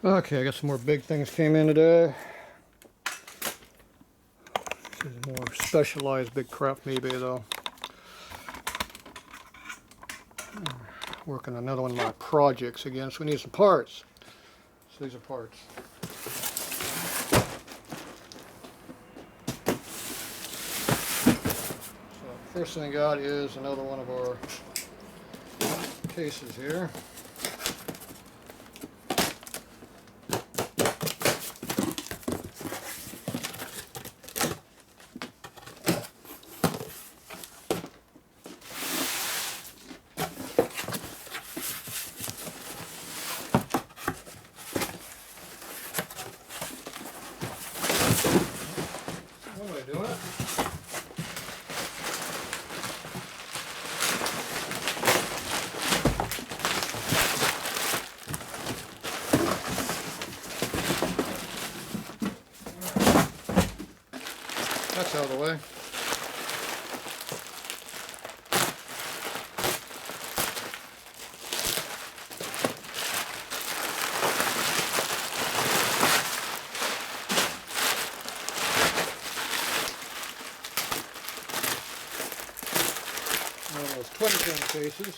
Okay, I got some more big things came in today. This is more specialized big crap maybe though. Working on another one of my projects again, so we need some parts. So these are parts. So first thing I got is another one of our cases here. One way of doing it. That's out of the way. One of those 20-pin cases.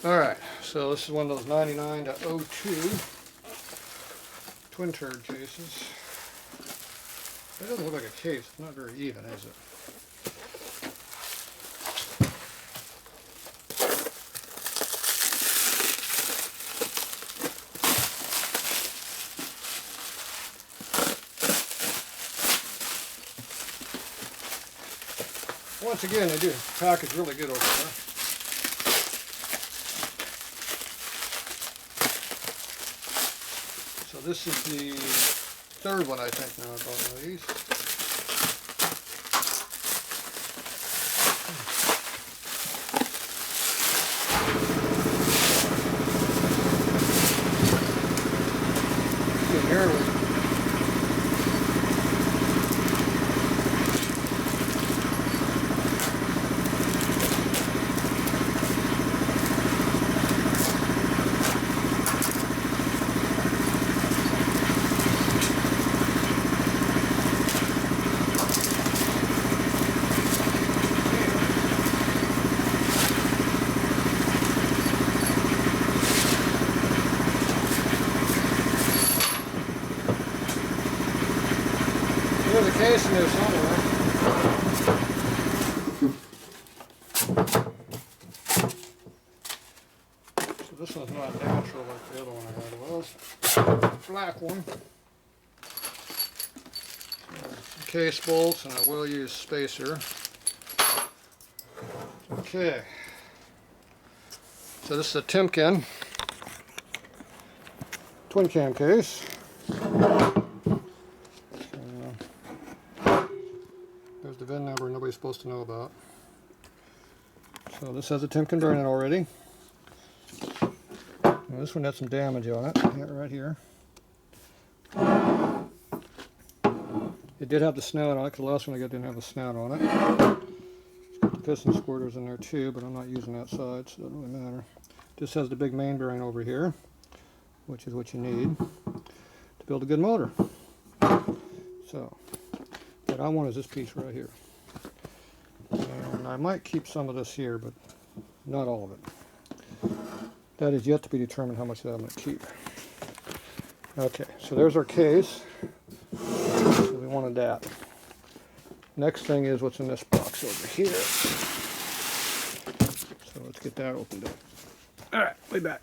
Alright, so this is one of those 99 to 02 twin turd cases. That doesn't look like a case, it's not very even, is it? Once again, they do package really good over there. So this is the third one I think now I've got one of these. Nearly. There's a case in there somewhere. So this one's not natural like the other one I had was. Black one. Case bolts and a well-used spacer. Okay. So this is a timken twin cam case. There's the VIN number nobody's supposed to know about. So this has a timken bearing already. Now this one had some damage on it, right here. It did have the snout on it, because the last one I got didn't have the snout on it. It's got the piston squirters in there too, but I'm not using that side, so it doesn't really matter. Just has the big main bearing over here, which is what you need to build a good motor. So what I want is this piece right here. And I might keep some of this here, but not all of it. That is yet to be determined how much of that I'm going to keep. Okay, so there's our case. So we wanted that. Next thing is what's in this box over here. So let's get that opened up. Alright, way back.